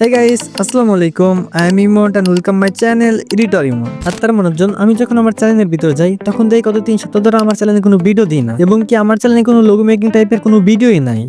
Hey guys, আসসালামু আলাইকুম। I am Imot and welcome my channel Editor Imot। আর তার মনোজন আমি যখন আমার চ্যানেলের ভিতরে যাই তখন দেখি গত 3 সপ্তাহ ধরে আমার চ্যানেলে কোনো ভিডিও দিই না এবং কি আমার চ্যানেলে কোনো লোগো মেকিং টাইপের কোনো ভিডিওই নাই।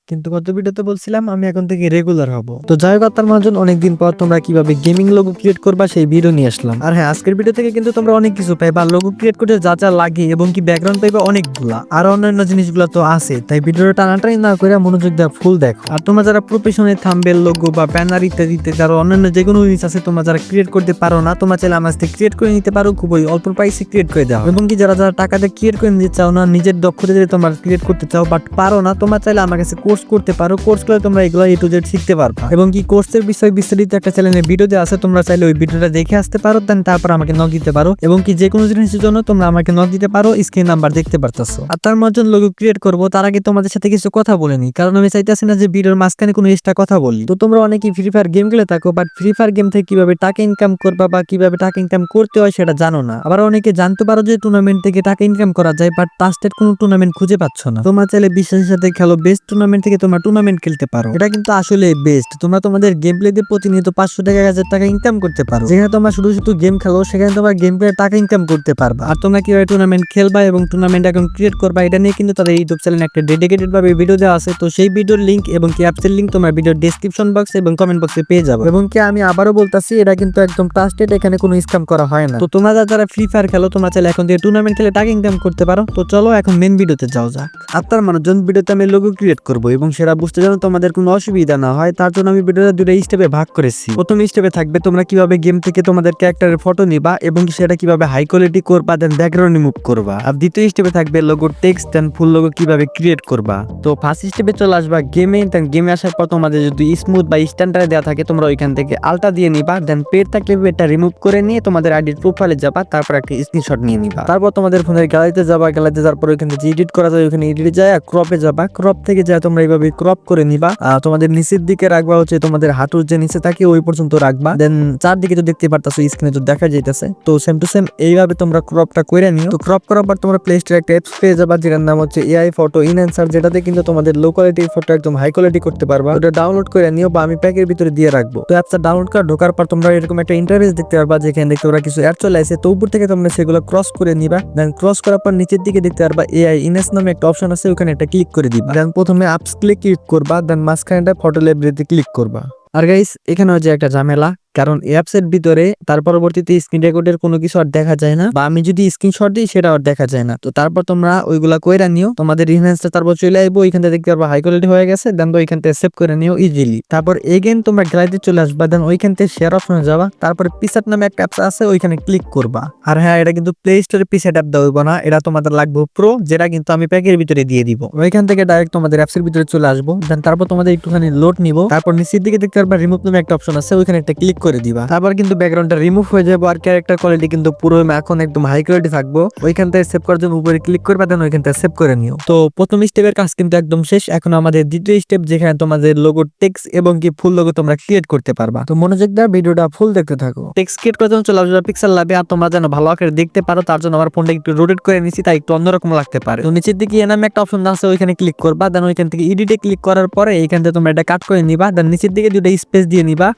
কিন্তু গত ভিডিওতে বলছিলাম আমি এখন থেকে রেগুলার হব। তো যাই হোক তার মনোজন অনেকদিন পর তোমরা কিভাবে গেমিং লোগো ক্রিয়েট করবা সেই ভিডিও নিয়ে আসলাম। আর হ্যাঁ, আজকের ভিডিও থেকে কিন্তু তোমরা অনেক কিছু পাইবা, লোগো ক্রিয়েট করতে যা যা লাগে এবং কি ব্যাকগ্রাউন্ড পাইবা অনেকগুলা, আর অন্যান্য জিনিসগুলো তো আছে। তাই ভিডিওটা টানাটানি না করে মনোযোগ দিয়ে ফুল দেখো। আর তোমরা যারা প্রফেশনাল থাম্বনেল, লোগো বা ব্যানার ইত্যাদিতে যারা অন্যান্য যে কোনো জিনিস আছে তোমরা যারা ক্রিয়েট করতে পারো না, তোমরা চাইলে আমার থেকে ক্রিয়েট করে নিতে পারো, খুবই অল্প প্রাইসে ক্রিয়েট করে দাও। এবং কি যারা যারা টাকা দিয়ে ক্রিয়েট করে নিতে চাও না, নিজের দক্ষতা দিয়ে তোমরা ক্রিয়েট করতে চাও বাট পারো না, তোমরা চাইলে আমার কাছে কোর্স করতে পারো। কোর্স করে তোমরা এগুলো A to Z শিখতে পারবা। এবং কি কোর্সের বিষয়ে বিস্তারিত একটা চ্যানেলে ভিডিও দেওয়া আছে, তোমরা চাইলে ওই ভিডিওটা দেখে আসতে পারো, দেন তারপর আমাকে নক দিতে পারো। এবং কি যে কোনো জিনিসের জন্য তোমরা আমাকে নক দিতে পারো, স্ক্রিন নাম্বার দেখতে পারতেছো। আর তার মধ্যে লোগো ক্রিয়েট করবো তার আগে তোমাদের সাথে কিছু কথা বলে নি, কারণ আমি চাইতেছি না যে ভিডিওর মাঝখানে কোনো এক্সট্রা কথা বলি। তো তোমরা অনেকেই ফ্রি ফায়ার গেম খেলে থাকো বাট ফ্রি ফায়ার গেম থেকে কিভাবে টাকা ইনকাম করবা বা কিভাবে টাকা ইনকাম করতে হয় সেটা জানো না। আবার অনেকে জানতে পারো যে টুর্নামেন্ট থেকে টাকা ইনকাম করা যায় বাট ট্রাস্টেড কোনো টুর্নামেন্ট খুঁজে পাচ্ছ না। তোমরা চাইলে বিশ্বাসের সাথে খেলো, বেস্ট টুর্নামেন্ট থেকে তোমরা টুর্নামেন্ট খেলতে পারো। এটা কিন্তু আসলে বেস্ট। তোমরা তোমাদের গেম প্লে দিয়ে প্রতিনিয়ত 500 টাকা 1000 টাকা ইনকাম করতে পারো। যেখানে তোমরা শুধু শুধু গেম খেলো সেখানে তোমার গেম প্লে টাকা ইনকাম করতে পারবা। আর তোমরা কিভাবে টুর্নামেন্ট খেলবা এবং টুর্নামেন্ট এখন ক্রিয়েট করবা এটা নিয়ে কিন্তু তাদের ইউটিউব চ্যানেলে একটা ডেডিকেটেড ভাবে ভিডিও দেওয়া আছে। তো সেই ভিডিওর লিংক এবং কি অ্যাপসের লিংক তোমরা ভিডিওর ডেসক্রিপশন বক্স এবং কমেন্ট বক্সে পেয়ে যাবে। এবং কি আমি আবারও বলতাছি এটা কিন্তু একদম ট্রাস্টেড, এখানে কোনো স্ক্যাম করা হয় না। তো তোমরা যারা ফ্রি ফায়ার খেলো তোমরা চাইলে এখন থেকে টুর্নামেন্ট খেলে টাকা ইনকাম করতে পারো। তো চলো এখন মেন ভিডিওতে যাও যাক। আপনার মানুষজন ভিডিওতে আমি লোগো ক্রিয়েট করবো এবং সেটা বুঝতে যেন তোমাদের কোনো অসুবিধা না হয় তার জন্য আমি ভিডিওটা দুটো স্টেপে ভাগ করেছি। প্রথম স্টেপে থাকবে তোমরা কিভাবে গেম থেকে তোমাদের ক্যারেক্টারের ফটো নিবা এবং সেটা কিভাবে হাই কোয়ালিটি করবা, দেন ব্যাকগ্রাউন্ড রিমুভ করবা। আর দ্বিতীয় স্টেপে থাকবে লোগো টেক্সট দেন ফুল লোগো কিভাবে ক্রিয়েট করবা। তো ফার্স্ট স্টেপে চলে আসবা গেমে, দেন গেমে আসার পর তোমাদের যদি স্মুথ বা স্ট্যান্ডার্ড দেওয়া থাকে তোমরা ওইখান থেকে আলটা দিয়ে নিবা, দেন পেড থাকলে পেডটা রিমুভ করে নিয়ে তোমাদের আইডির প্রোফাইলে যাবা, তারপর একটা স্ক্রিনশট নিয়ে নিবা। তারপর তোমাদের ফোনের গ্যালারিতে যাবা, গ্যালারিতে যাওয়ার পর ওইখানে যে এডিট করা যায় ওইখানে এডিটে যায় ক্রপে যাবা, ক্রপ থেকে যায় তোমরা এইভাবে ক্রপ করে নিবা। তোমাদের নিচের দিকে রাখবা হচ্ছে তোমাদের হাঁটুর যে নিচে থাকে ওই পর্যন্ত রাখবা, দেন চারদিকে তো দেখতে পারতাছো স্ক্রিনে তো দেখা যাইতেছে। তো সেম টু সেম এইভাবে তোমরা ক্রপটা করে নিও। তো ক্রপ করার পর তোমরা প্লে স্টোরে একটা অ্যাপস পেয়ে যাবা যেটার নাম হচ্ছে AI ফটো এনহ্যান্সার, যেটাতে কিন্তু তোমাদের লো কোয়ালিটির ফটো একদম হাই কোয়ালিটি করতে পারবা। ওটা ডাউনলোড করে নিও বা আমি প্যাকের ভিতরে দিয়ে রাখবো। তো অ্যাপসটা ডাউনলোড করে ঢোকার পর তোমরা এরকম একটা ইন্টারফেস দেখতে পারবা যেখানে দেখতে ওরা কিছু অ্যাড চলে আসে। তো উপর থেকে তোমরা সেগুলো ক্রস করে নিবা, দেন ক্রস করার পর নিচের দিকে দেখতে পারবা AI ইনহ্যান্স নামে একটা অপশন আছে, ওখানে একটা ক্লিক করে দিবা। দেন প্রথমে আপস ক্লিক করবা, দেন মাঝখানে ফটো লাইব্রেরিতে ক্লিক করবা। আর গাইস এখানে হচ্ছে একটা ঝামেলা, কারণ অ্যাপস এর ভিতরে তার পরবর্তীতে স্ক্রিন রেকর্ডের কোনো কিছু আর দেখা যায় না, বা আমি যদি স্ক্রিনশট দিই সেটা আর দেখা যায় না। তো তারপর তোমরা ওইগুলা কইরা নিও, তোমাদের ইনহ্যান্সটা তারপর চলে আইবো, ওইখান থেকে দেখতে পারবা হাই কোয়ালিটি হয়ে গেছে, দেন তো ওইখান থেকে সেভ করে নিও ইজিলি। তারপর এগেইন তোমরা গ্যালারিতে চলে আসবা, দেন ওইখান থেকে শেয়ার অপশনে যাবা, তারপর পিকসেট নামে একটা অ্যাপস আছে ওইখানে ক্লিক করবা। আর হ্যাঁ, এটা কিন্তু প্লে স্টোরে পিকসেট অ্যাপ দেওয়া হইব না, এটা তোমাদের লাগবে প্রো, যেটা কিন্তু আমি প্যাকের ভিতরে দিয়ে দিব। ওইখান থেকে ডাইরেক্ট তোমাদের অ্যাপসের ভিতরে চলে আসবো, দেন তারপর তোমাদের একটুখানি লোড নিব, তারপর নিচের দিকে দেখতে পারবা রিমুভ নামে একটা অপশন আছে ওইখানে একটা ক্লিক করে দিবা। তারপর কিন্তু ব্যাকগ্রাউন্ডটা রিমুভ হয়ে যাবে আর ক্যারেক্টার কোয়ালিটি কিন্তু পুরো এখন একদম হাই কোয়ালিটি থাকবো। ওইখান থেকে সেভ করার জন্য উপরে ক্লিক করবা, দেন ওইখান থেকে সেভ করে নিও। তো প্রথম স্টেপের কাজ কিন্তু একদম শেষ। এখন আমাদের দ্বিতীয় স্টেপ যেখানে তোমাদের লোগো টেক্সট এবং কি ফুল লোগো তোমরা ক্রিয়েট করতে পারবা। তো মনোযোগ দিয়ে ভিডিওটা ফুল দেখতে থাকো। টেক্সট ক্রিয়েট করার জন্য চলে আসবে পিক্সেলল্যাবে, আর তোমরা যেন ভালো আকারে দেখতে পারো তার জন্য আমার ফোনটা একটু রোটেট করে নিছি, তাই একটু অন্যরকম লাগতে পারে। তো নিচের দিকে এ নামে একটা অপশন আছে ওইখানে ক্লিক করবা, দেন ওইখান থেকে এডিটে ক্লিক করার পরে এইখান থেকে তোমরা এটা কাট করে নিবা, দেন নিচের দিকে দুটো স্পেস দিয়ে নিবা।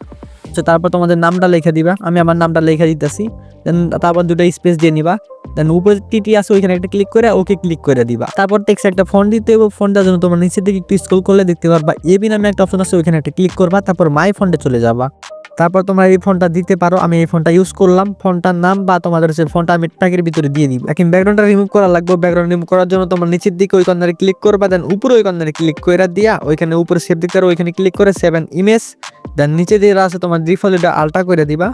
তারপর তোমাদের নামটা লিখে দিবা, আমি আমার নামটা লিখে দিতেছি, দেন তারপর দুটো স্পেস দিয়ে নিবা, দেন উপরে টিটি আছে ওইখানে একটা ক্লিক করে ওকে ক্লিক করে দিবা। তারপর টেক্সট একটা ফন্ট দিতে হবে, ফন্টটার জন্য তোমরা নিচের দিকে একটু স্ক্রল করলে দেখতে পারবা এবি নামে একটা অপশন আছে ওইখানে একটা ক্লিক করবা, তারপর মাই ফন্টে চলে যাবা। তারপর তোমরা এই ফোনটা দিতে পারো, আমি এই ফোনটা ইউজ করলাম, ফোনটার নাম বা তোমাদের হচ্ছে ফোনটা আমি প্যাকের ভিতরে দিয়ে দিব। এখন ব্যাকগ্রাউন্ডটা রিমুভ করা লাগবে, ব্যাকগ্রাউন্ড রিমুভ করার জন্য তোমরা নিচের দিকে ওই কর্নারে ক্লিক করবা, দেন উপরে ওই কর্নারে ক্লিক করে দিয়া ওইখানে উপরে সেভ দিতে পারো, ওইখানে ক্লিক করে সেভ অ্যান ইমেজ, দেন নিচে দিয়ে আছে তোমার ডিফল্ট এটা আলটা করে দিবা,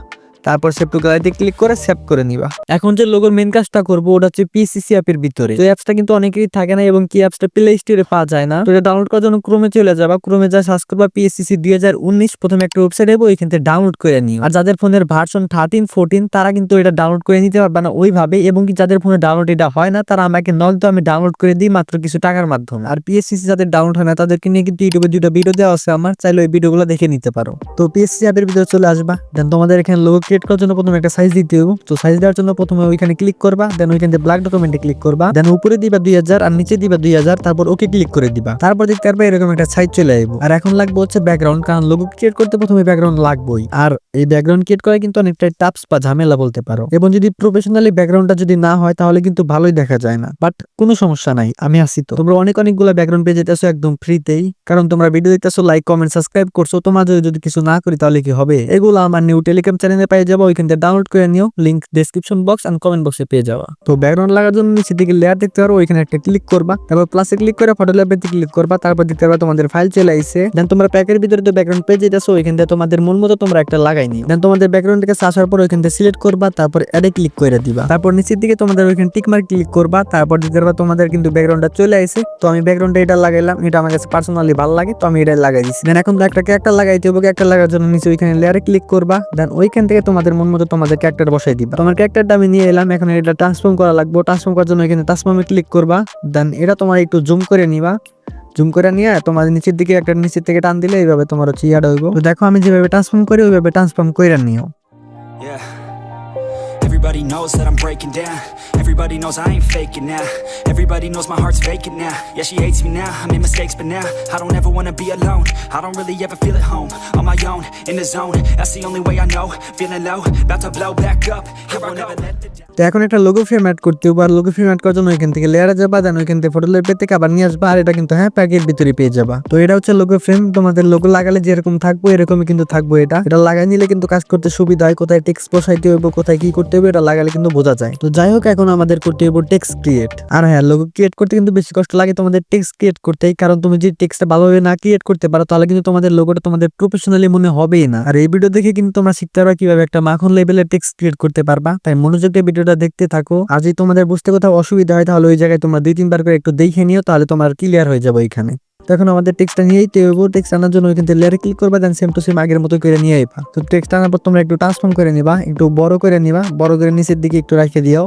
তারপর সেভ টু গ্যালারিতে ক্লিক করে সেভ করে নিবা। এখন যে লোগোর মেন কাজটা করবো ওটা হচ্ছে PSCC অ্যাপের ভিতরে। তো অ্যাপসটা কিন্তু অনেকেরই থাকে না এবং কি অ্যাপসটা প্লে স্টোরে পাওয়া যায় না। তো এটা ডাউনলোড করার জন্য ক্রোমে চলে যাবা, ক্রোমে যা সার্চ করবা PSCC 2019, প্রথমে একটা ওয়েবসাইট হবে ওইখান থেকে ডাউনলোড করে নিও। আর যাদের ফোনের ভার্সন 13, 14 তারা কিন্তু এটা ডাউনলোড করে নিতে পারবে না ওইভাবে, এবং কি যাদের ফোনে ডাউনলোড এটা হয় না তারা আমাকে নক দাও, আমি ডাউনলোড করে দিই মাত্র কিছু টাকার মাধ্যমে। আর PSCC যাদের ডাউনলোড হয় না তাদেরকে নিয়ে কিন্তু ইউটিউবে দুটো ভিডিও দেওয়া আছে আমার, চাইলে ওই ভিডিওগুলো দেখে নিতে পারো। তো PSCC অ্যাপের ভিতরে চলে আসবা, দেন তোমাদের এখানে লোগো ক্রিয়েট করার জন্য প্রথমে একটা সাইজ দিতে হবে। তো সাইজ দেওয়ার জন্য প্রথমে ওইখানে ক্লিক করবা, দেন ওইখানে ব্ল্যাক ডকুমেন্টে ক্লিক করবা, দেন উপরে দিবা 2000 আর নিচে দিবা 2000, তারপর ওকে ক্লিক করে দিবা। তারপর দেখতে পারবে এরকম একটা সাইজ চলে আসবে। আর এখন লাগবে হচ্ছে ব্যাকগ্রাউন্ড, কারণ লোগো ক্রিয়েট করতে প্রথমে ব্যাকগ্রাউন্ড লাগবেই। আর এই ব্যাকগ্রাউন্ড ক্রিয়েট করা কিন্তু অনেকটা টাফস বা ঝামেলা বলতে পারো, এবং যদি প্রফেশনালি ব্যাকগ্রাউন্ডটা যদি না হয় তাহলে কিন্তু ভালোই দেখা যায় না। বাট কোনো সমস্যা নাই, আমি আছি তো। তোমরা অনেকগুলো ব্যাকগ্রাউন্ড পেয়ে যেতেছো একদম ফ্রিতেই, কারণ তোমরা ভিডিও দেখতেছো, লাইক কমেন্ট সাবস্ক্রাইব করছো। তোমাদের যদি কিছু না করি তাহলে কি হবে? এগুলো আমার নিউ টেলিগ্রাম চ্যানেলে পেয়ে যাবো, ওইখান থেকে ডাউনলোড করে নিও, link description box and comment বক্সে পেয়ে যাওয়া। তো ব্যাকগ্রাউন্ড লাগার জন্য নিচে দিকে লেয়ার দেখতে পারো, ওইখানে একটা ক্লিক করবা, তারপর প্লাসে ক্লিক করে ফটো ল্যাবে ক্লিক করবা, তারপর দেখতে পারবা তোমাদের ফাইল চলে আইছে। দেন তোমরা প্যাকের ভিতরে তো ব্যাকগ্রাউন্ড পেয়ে যেতেছো, ওইখান থেকে তোমাদের মন মতো তোমরা একটা লাগাই নিও। দেন তোমাদের ব্যাকগ্রাউন্ড থেকে আসার পর ওইখান থেকে সিলেক্ট করবা, তারপর অ্যাডে ক্লিক করে দিবা, তারপর নিচের দিকে তোমাদের ওইখানে টিক মার্ক ক্লিক করবা, তারপর দেখতে পারবা তোমাদের কিন্তু ব্যাকগ্রাউন্ডটা চলে আইছে। তো আমি ব্যাকগ্রাউন্ডটা এটা লাগাইলাম, এটা আমার কাছে পার্সোনালি ভালো লাগে, তো আমি এটা লাগাই দিছি। দেন এখন একটা ক্যারেক্টার লাগাইতে হবে, ক্যারেক্টার লাগার জন্য নিচে ওইখানে লেয়ারে ক্লিক করবা, দেন ওইখান থেকে তোমাদের মন মতো তোমাদের ক্যারেক্টার বসাই দিবা। তোমার ক্যারেক্টারটা আমি নিয়ে এলাম, এখন এটা ট্রান্সফর্ম করা লাগবে। ট্রান্সফর্ম করার জন্য এখানে ট্রান্সফর্মে ক্লিক করবা, দেন এটা তোমার একটু জুম করে নিবা, জুম করে নিয়ে তোমার নিচের দিকে একটা নিচের থেকে টান দিলে এইভাবে তোমার হচ্ছে ইয়াটা হইব। তো দেখো আমি যেভাবে ট্রান্সফর্ম করি ওইভাবে ট্রান্সফর্ম করে নিও। Everybody knows that I'm breaking down. Everybody knows I ain't faking now. Everybody knows my heart's vacant now. Yeah, she hates me now, I made mistakes but now I don't ever wanna be alone. I don't really ever feel at home. On my own, in the zone, that's the only way I know. Feeling low, about to blow back up. Here I never let the তো এখন একটা logo frame add করতে হবে, আর logo frame add করার জন্য এখান থেকে লেয়ারে যাবা, দেন ওইখান থেকে ফটো লেয়ার থেকে আবার নিয়ে আসবা, আর এটা কিন্তু প্যাকের ভিতরে পেয়ে যাবা। তো এটা হচ্ছে লোগো ফ্রেম, তোমাদের লোগো লাগালে যেরকম থাকবো এরকমই কিন্তু থাকবো। এটা লাগাই নিলে কিন্তু কাজ করতে সুবিধা হয়, কোথায় টেক্সট বসাইতে হবে, কোথায় কি করতে হবে এটা লাগালে কিন্তু বোঝা যায়। তো যাই হোক, এখন আমাদের করতে হবে টেক্সট ক্রিয়েট। আর হ্যাঁ, লোগো ক্রিয়েট করতে কিন্তু বেশি কষ্ট লাগে তোমাদের টেক্সট ক্রিয়েট করতেই, কারণ তুমি যদি টেক্সটটা ভালোভাবে না ক্রিয়েট করতে পারো তাহলে কিন্তু তোমাদের লোগোটা তোমাদের প্রফেশনালি মনে হবেই না। আর এই ভিডিও দেখে কিন্তু তোমরা শিখতে পারবা কিভাবে একটা মাখন লেভেলের টেক্সট ক্রিয়েট করতে পারবা। তাই মনোযোগ দিয়ে ভিডিওটা দেখতে থাকো। আর যদি তোমাদের বুঝতে কোথাও অসুবিধা হয় তাহলে ওই জায়গায় তোমরা 2-3 বার করে একটু দেখে নিও, তাহলে তোমার ক্লিয়ার হয়ে যাবে এখানে। তো এখন আমাদের টেক্সটটা নিয়েই দেবো। টেক্সট আনার জন্য ওইখান থেকে লেয়ারে ক্লিক করবা, দেন সেম টু সেম আগের মতো করে নিয়ে আইবা। তো টেক্সট আনার পর তোমরা একটু ট্রান্সফর্ম করে নিবা, একটু বড় করে নিবা, বড় করে নিচের দিকে একটু রেখে দিও।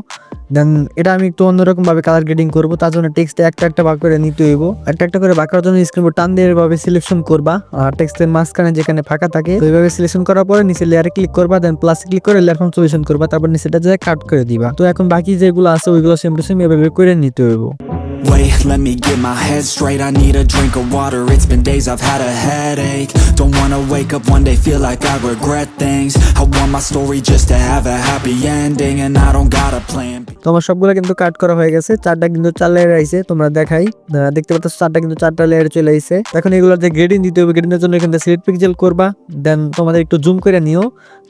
দেন এটা আমি একটু অন্যরকম ভাবে কালার গ্রেডিং করবো, তার জন্য টেক্সটে একটা ভাগ করে নিতে হইব। একটা করে ভাগ করার জন্য স্ক্রিন টান দিয়ে এভাবে সিলেকশন করবা, আর টেক্সটের মাঝখানে যেখানে ফাঁকা থাকে তো এইভাবে সিলেকশন করার পরে নিচে লেয়ারে ক্লিক করবা, দেন প্লাস ক্লিক করে লেয়ার ফর্ম সলিউশন করবা, তারপর নিচেটা যায় কাট করে দিবা। তো এখন বাকি যেগুলো আছে ওইগুলো সেম টু সেম এভাবে করে নিতে হইব। Wait, let me get my head straight. I need a drink of water. It's been days I've had a headache. Don't wanna wake up one day feel like I regret things. I want my story just to have a happy ending, and I don't got a plan B. তোমার সবগুলো কিন্তু কাট করা হয়ে গেছে, চারটা কিন্তু 4 layer আইছে। তোমরা দেখাই দেখতে পাচ্ছ চারটা কিন্তু 4টা লেয়ার চলে আইছে। এখন এগুলোতে গ্রেডিং দিতে হবে, গ্রেডিং এর জন্য এখানে সিলেক্ট পিক্সেল করবা, দেন তোমাদের একটু জুম করে নিও,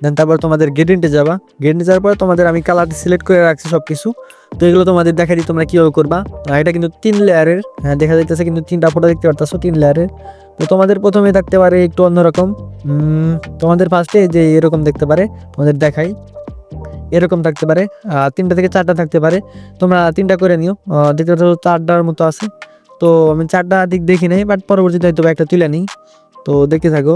দেন তারপর তোমাদের গ্রেডিংটে যাবা। গ্রেডিং যাওয়ার পর তোমাদের আমি কালার সিলেক্ট করে রাখছি সবকিছু। তো এগুলো তোমাদের দেখাই দিই তোমরা কিভাবে করবা। এটা কিন্তু 3 লেয়ারের, হ্যাঁ দেখা যাইতেছে কিন্তু 3টা ফটো দেখতে পারতেছো 3 লেয়ারের। তো তোমাদের প্রথমে থাকতে পারে একটু অন্যরকম, তোমাদের ফার্স্টে যে এরকম দেখতে পারে, তোমাদের দেখাই এরকম থাকতে পারে, 3টা থেকে 4টা থাকতে পারে। তোমরা 3টা করে নিও, দেখতে পাচ্ছ 4টার মতো আছে। তো আমি 4টা দিক দেখি নাই, বাট পরবর্তীতে হয়তো একটা তুলে নিই। তো দেখতে থাকো,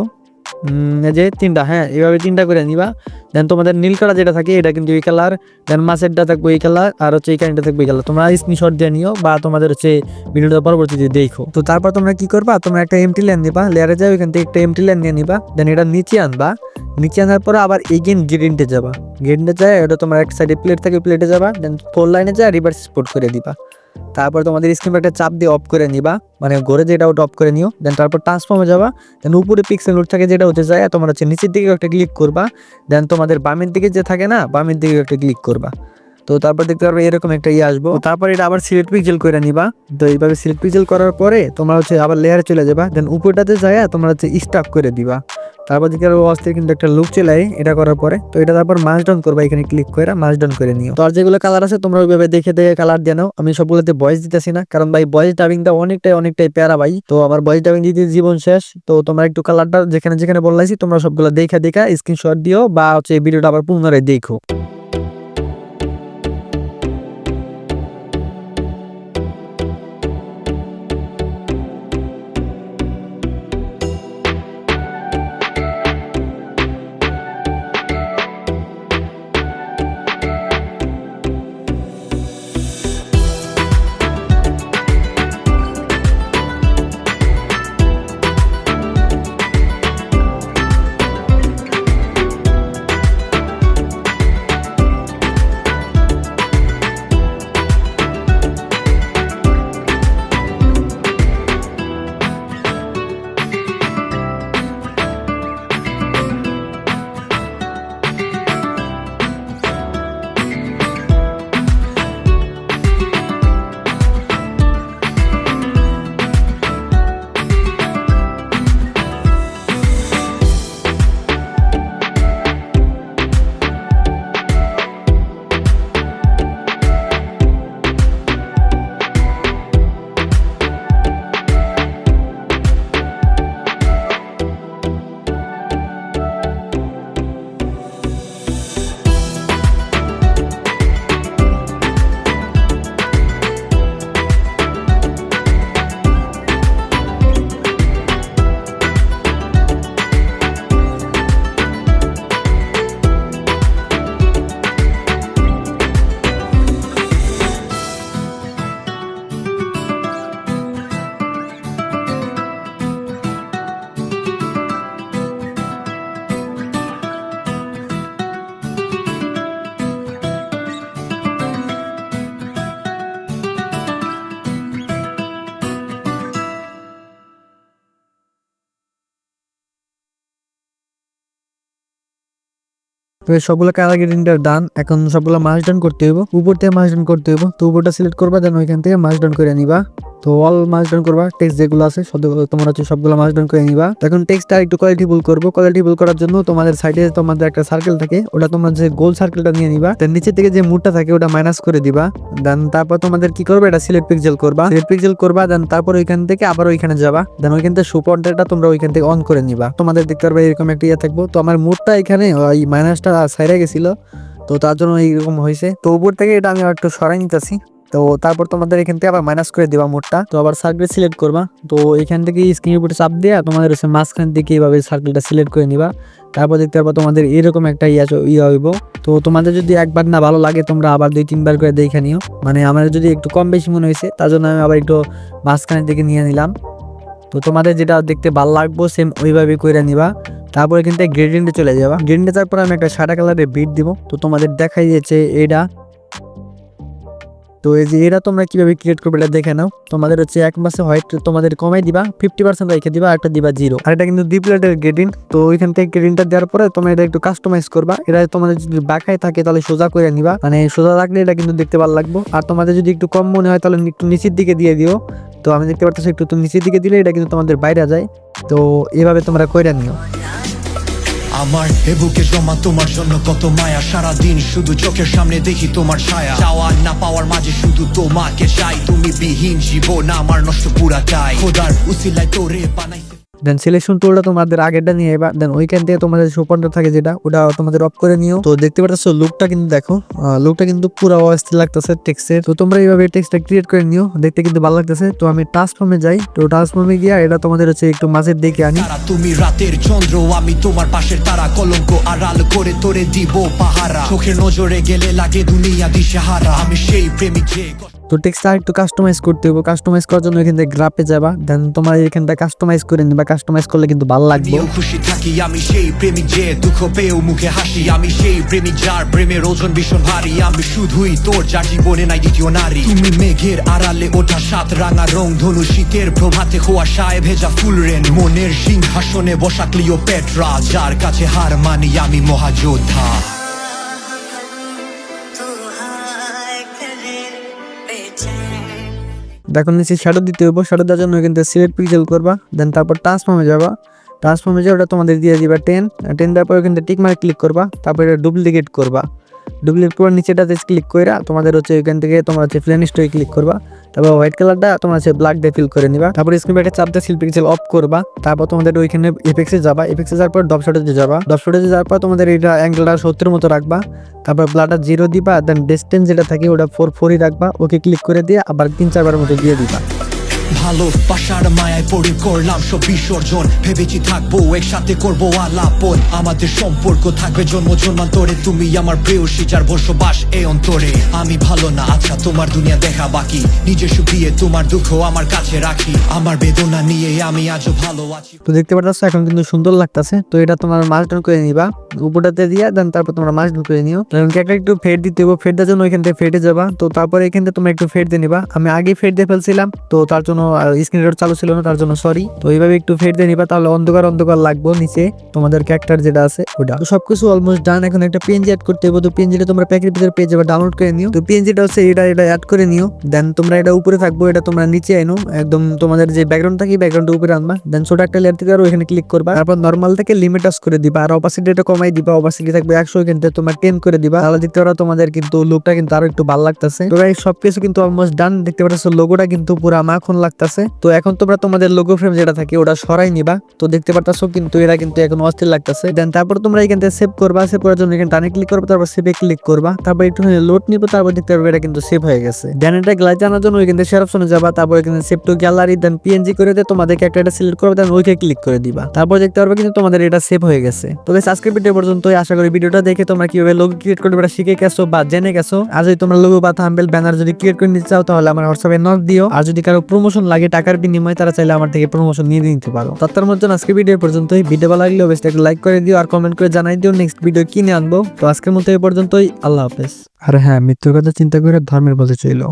এই যে 3টা, হ্যাঁ এইভাবে 3টা করে নিবা। দেন তোমাদের নীল কালার যেটা থাকে এটা কিন্তু এই কালার, দেন মাছেরটা থাকবে এই কালার, আর হচ্ছে এই কারেন্টটা থাকবে এই কালার। তোমরা স্ক্রিনশট দিয়ে নিও বা তোমাদের হচ্ছে ভিডিওটা পরবর্তীতে দেখো। তো তারপর তোমরা কি করবা, তোমরা একটা এমটি লাইন নিবা, লেয়ারে যাও, এখান থেকে একটা এমটি লাইন নিয়ে নিবা, দেন এটা নিচে আনবা। নিচে আনার পরে আবার এগেন গ্রেডিংটে যাবা, গ্রেডিংটে যায় এটা তোমার এক সাইডে প্লেট থাকে, প্লেটে যাবা, দেন 4 লাইনে যায় রিভার্স এক্সপোর্ট করে দিবা। তারপর তোমাদের স্ক্রিনে একটা চাপ দিয়ে অফ করে নিবা, মানে ঘরে যেটা ওটা অফ করে নিও। দেন তারপর ট্রান্সফর্মে যাবা, দেন উপরে পিক্সেল লোড থাকে যেটা হতে যায়, তোমার হচ্ছে নিচের দিকে একটা ক্লিক করবা, দেন তোমাদের বামের দিকে যে থাকে না, বামের দিকে একটা ক্লিক করবা। তো তারপর দেখতে পারবে এরকম একটা আসবো। তারপর এটা আবার সিলেক্ট পিক্সেল করে নিবা। তো এইভাবে সিলেক্ট পিক্সেল করার পরে তোমরা হচ্ছে আবার লেয়ারে চলে যাবা, দেন উপরটাতে যায় তোমরা হচ্ছে স্টাক করে দিবা। তারপর দিকে অস্থির কিন্তু একটা লুক চলে আয় এটা করার পরে। তো এটা তারপর মার্জ ডাউন করবা, এখানে ক্লিক করে মার্জ ডাউন করে নিও। তো আর যেগুলো কালার আছে তোমরা ওইভাবে দেখে কালার দিয়ে নাও। আমি সবগুলোতে ভয়েস দিতেছি না, কারণ ভাই ভয়েস ডাবিংটা অনেকটাই প্যারা ভাই। তো আমার ভয়েস ডাবিং দিতে জীবন শেষ। তো তোমরা একটু কালারটা যেখানে বললাইছি তোমরা সবগুলো দেখা স্ক্রিনশট দিও, বা হচ্ছে এই ভিডিওটা আবার পুনরায় দেখো। তো এই সবগুলো কালার গ্রেডিংটার ডান। এখন সবগুলো মার্জ ডাউন করতে হইব, উপর থেকে মার্জ ডাউন করতে হইব। তো উপরটা সিলেক্ট করবা, দেন ওইখান থেকে মার্জ ডাউন করে নিবা। তো অল মার্জ ডাউন করবা, টেক্সট যেগুলো আছে তোমরা হচ্ছে সবগুলো মার্জ ডাউন করে নিবা। এখন টেক্সটটা একটু কোয়ালিটিফুল করবো। কোয়ালিটিফুল করার জন্য তোমাদের সাইডে তোমাদের একটা সার্কেল থাকে, ওটা তোমরা যে গোল সার্কেলটা নিয়ে নিবা, দেন নিচে থেকে যে মুডটা থাকে ওটা মাইনাস করে দিবা। দেন তারপর তোমাদের কি করবে, এটা সিলেক্ট পিক্সেল করবা, সিলেক্ট পিক্সেল করবা। দেন তারপর ওইখান থেকে আবার ওইখানে যাবা, দেন ওইখান থেকে শো পয়েন্টারটা তোমরা ওইখান থেকে অন করে নিবা। তোমাদের দেখতে পারবে এরকম একটা ইয়ে থাকবো। তো আমার মুডটা এখানে ওই মাইনাসটা সাইডে গেছিল, তো তার জন্য এইরকম হয়েছে। তো উপর থেকে এটা আমি একটু সরাই নিতেছি। তো তারপর তোমাদের এখান থেকে আবার মাইনাস করে দিবা মোডটা। তো আবার সার্কেল সিলেক্ট করবা। তো এখান থেকে স্ক্রিনের উপরে চাপ দেওয়া তোমাদের হচ্ছে মাঝখান থেকে এইভাবে সার্কেলটা সিলেক্ট করে নিবা। তারপর দেখতে পারবা তোমাদের এরকম একটা ইয়া হইব। তো তোমাদের যদি একবার না ভালো লাগে তোমরা আবার 2-3 বার করে দেখে নিও। মানে আমার যদি একটু কম বেশি মনে হয়েছে তার জন্য আমি আবার একটু মাঝখান থেকে নিয়ে নিলাম। তো তোমাদের যেটা দেখতে ভালো লাগবো সেম ওইভাবে করে নিবা। তারপরে কিন্তু গ্রেডিয়েন্টে চলে যাবা। গ্রেডিয়েন্টে যাওয়ার পর আমি একটা সাদা কালারের বিট দিব। তো তোমাদের দেখাই যাচ্ছে এটা। তো এই যে এটা তোমরা কিভাবে ক্রিয়েট করবে এটা দেখে নাও। তোমাদের হচ্ছে এক মাসে হোয়াইট তোমাদের কমাই দিবা, 50% রেখে দিবা, একটা দিবা 0। আর এটা কিন্তু ডিপ্লেটের গ্রেডিং। তো ওইখান থেকে গ্রেডিংটা দেওয়ার পরে তোমরা এটা একটু কাস্টমাইজ করবা। এটা তোমাদের যদি বাঁকায় থাকে তাহলে সোজা করে নিবা, মানে সোজা রাখলে এটা কিন্তু দেখতে ভালো লাগবে। আর তোমাদের যদি একটু কম মনে হয় তাহলে একটু নিচের দিকে দিয়ে দিও। তো আমি দেখতে পাচ্ছি একটু নিচের দিকে দিলে এটা কিন্তু তোমাদের বাইরে যায়। তো এভাবে তোমরা কইরা নিও। আমার এ বুকে জমা তোমার জন্য কত মায়া, সারাদিন শুধু চোখের সামনে দেখি তোমার ছায়া, চাওয়া না পাওয়ার মাঝে শুধু তোমাকে চাই, তুমি বিহীন জীবন আমার নষ্ট পুরাটাই, খোদার উসিলায় তোরে বানাইছে। দেন সিলেকশন টুলটা তোমাদের আগেরটা নিয়ে এবার দেন ওইখান থেকে তোমাদের সুপারটা থাকে যেটা ওটা তোমাদের অফ করে নিও। তো দেখতে পাচ্ছ লুকটা কিন্তু দেখো, লুকটা কিন্তু পুরো অস্থির লাগতেছে টেক্সটের। তো তোমরা এইভাবে টেক্সটটা ক্রিয়েট করে নিও, দেখতে কিন্তু ভালো লাগতেছে। তো আমি ট্রান্সফর্মে যাই। তো ট্রান্সফর্মে গিয়ে এটা তোমাদের হচ্ছে একটু মাঝের দিকে আনি। তুমি রাতের চন্দ্র, আমি তোমার পাশের তারা, কলঙ্ক আড়াল করে তোরে দিব পাহারা, চোখের নজরে গেলে লাগে দুনিয়া দিশেহারা, আমি সেই প্রেমিক যে। তো টেক্সটটা একটু কাস্টমাইজ করতে হবে। কাস্টমাইজ করার জন্য এখান থেকে গ্রাফে যাবা, দেন তোমরা এখানটা কাস্টমাইজ করে নিবা। কাস্টমাইজ করলে কিন্তু ভালো লাগবে। খুশি থাকি আমি সেই প্রেমিক যে দুঃখ পেয়েও মুখে হাসি, আমি সেই প্রেমিক যার প্রেমের ওজন ভীষণ ভারী, আমি শুধুই তোর যার জীবনে নাই দ্বিতীয় নারী, তুমি মেঘের আড়ালে ওঠা সাত রাঙা রং ধনু, শীতের প্রভাতে কুয়াশায় ভেজা ফুল রেন, মনের সিংহাসনে বসা ক্লিওপেট্রা, যার কাছে হার মানি আমি মহাযোদ্ধা। দেখো নিচে শ্যাডো দিতে হবে। শ্যাডো দেওয়ার জন্য কিন্তু সিলেক্ট পিক্সেল করবা, দেন তারপর ট্রান্সফর্মে যাবা। ট্রান্সফর্মে যাওয়া ওটা তোমাদের দিয়ে দিবা 10 দেওয়ার পর কিন্তু টিক মার্ক ক্লিক করবা। তারপর এটা ডুপ্লিকেট করবা। ডুপ্লিকেট করে নিচেটাতে ক্লিক কইরা তোমাদের হচ্ছে এখান থেকে তোমরা হচ্ছে প্লেন স্টোরে ক্লিক করবা। তারপর হোয়াইট কালারটা তোমরা হচ্ছে ব্ল্যাক দিয়ে ফিল করে নিবা। তারপর স্ক্রিনে একটা চাপ দিয়ে সিল পিক্সেল অফ করবা। তারপর তোমাদের ওইখানে এফেক্টসে যাবা। এফেক্টসে যাওয়ার পর ডপ শটে যাবা। ডপ শটে যাওয়ার পর তোমাদের এটা অ্যাঙ্গেলটা 70 মতো রাখবা। তারপর ব্লাডটা 0 দিবা, দেন ডিসটেন্স যেটা থাকে ওটা 4 রাখবা। ওকে ক্লিক করে দিয়ে আবার 3-4 বার মতো দিয়ে দিবা। ভালোবাসার মায়ায় পড়ে করলাম সব বিসর্জন, ভেবেছি থাকবো একসাথে করবো আলাপন, আমাদের সম্পর্ক থাকবে জন্ম জন্মান্তরে, তুমি আমার প্রেয়সী যার বসবাস এই অন্তরে, আমি ভালো না আচ্ছা তোমার দুনিয়া দেখা বাকি, নিজে সুখ দিয়ে তোমার দুঃখ আমার কাছে রাখি, আমার বেদনা নিয়ে আমি আজও ভালো আছি। তো দেখতে পাচ্ছ এখন কিন্তু সুন্দর লাগতেছে। তো এটা তোমার মাছ ডাউন করে নিবা উপরটাতে দিয়া, দেন তারপর তোমরা মাছ ডাউন করে নিও। একটা একটু ফেড দিতে হবে। ফেড দেওয়ার জন্য ওইখান থেকে ফেডে যাবা। তো তারপরে এখান থেকে তোমরা একটু ফেড দিয়ে নিবা। আমি আগে ফেড দিয়ে ফেলছিলাম, তো তার জন্য স্ক্রিন রেকর্ড চালু ছিল না, তার জন্য সরি। তো এইভাবে একটু ফেড দিয়ে নিবা, তাহলে অন্ধকার অন্ধকার লাগবে নিচে তোমাদের ক্যারেক্টার যেটা আছে ওটা। তো সবকিছু অলমোস্ট ডান। এখন একটা পিএনজি অ্যাড করতে হবে। তো পিএনজিটা তোমরা প্যাকের ভিতরে পেয়ে যাবে, ডাউনলোড করে নিও। তো পিএনজিটা হচ্ছে এটা অ্যাড করে নিও। দেন তোমরা এটা উপরে থাকবো, এটা তোমরা নিচে আনো একদম, তোমাদের যে ব্যাকগ্রাউন্ড থাকে ব্যাকগ্রাউন্ড উপরে আনবা। দেন ছোট একটা লেয়ার থেকে ওখানে ক্লিক করবা। তারপর নরমাল থেকে লিমিটাস করে দিবা, আর অপাসিটিটা কমাই দিবা। অপাসিটি থাকবে 100, কিন্তু তোমরা 10 করে দিবা। তাহলে দেখতে পারো তোমাদের কিন্তু লুকটা কিন্তু আরো একটু ভালো লাগতেছে। তো গাইস সবকিছু কিন্তু অলমোস্ট ডান। দেখতে পাচ্ছ লোগোটা কিন্তু পুরো মাখন লাগতেছে। তো এখন তোমরা তোমাদের লোগো ফ্রেম যেটা থাকে ওটা সরাই নিবা। তো দেখতে পারতাছো কিন্তু এরা কিন্তু এখন অস্থির লাগতেছে। দেন তারপর তোমরা এখান থেকে সেভ করবা। সেভ করার জন্য এখানে ডানে ক্লিক করবা, তারপর সেভে ক্লিক করবা। তারপর একটু লোড নিব, তারপর দেখতে পারবে এটা কিন্তু সেভ হয়ে গেছে। দেন এটা গ্লাইড আনার জন্য ওইখান থেকে শেয়ার অপশনে যাবা। তারপর এখানে save to gallery, then PNG করে দিয়ে তোমাদের ক্যারেক্টারটা সিলেক্ট করবে, দেন ওইকে ক্লিক করে দিবা। তারপর দেখতে পারবে কিন্তু তোমাদের এটা সেভ হয়ে গেছে। তো গাইস আজকের ভিডিও পর্যন্তই। আশা করি ভিডিওটা দেখে তোমরা কিভাবে লোগো ক্রিয়েট করবে এটা শিখে গেছো বা জেনে গেছো। আর যদি তোমরা লোগো বা থাম্বনেল ব্যানার যদি ক্রিয়েট করে নিতে চাও তাহলে আমার হোয়াটসঅ্যাপে নক দিও। আর যদি কারো প্রমোশন লাগে টাকার বিনিময়ে, তারা চাইলে আমার থেকে প্রমোশন নিয়ে নিতে পারো। তার মধ্যে আজকের ভিডিও পর্যন্তই। ভিডিও ভালো লাগলে অবশ্যই একটা লাইক করে দিও আর কমেন্ট করে জানাই দিও নেক্সট ভিডিও কি নিয়ে আনবো। তো আজকের মতো এই পর্যন্তই। আল্লাহ হাফেজ। আর হ্যাঁ, মৃত্যুর কথা চিন্তা করে ধর্মের পথে চলো।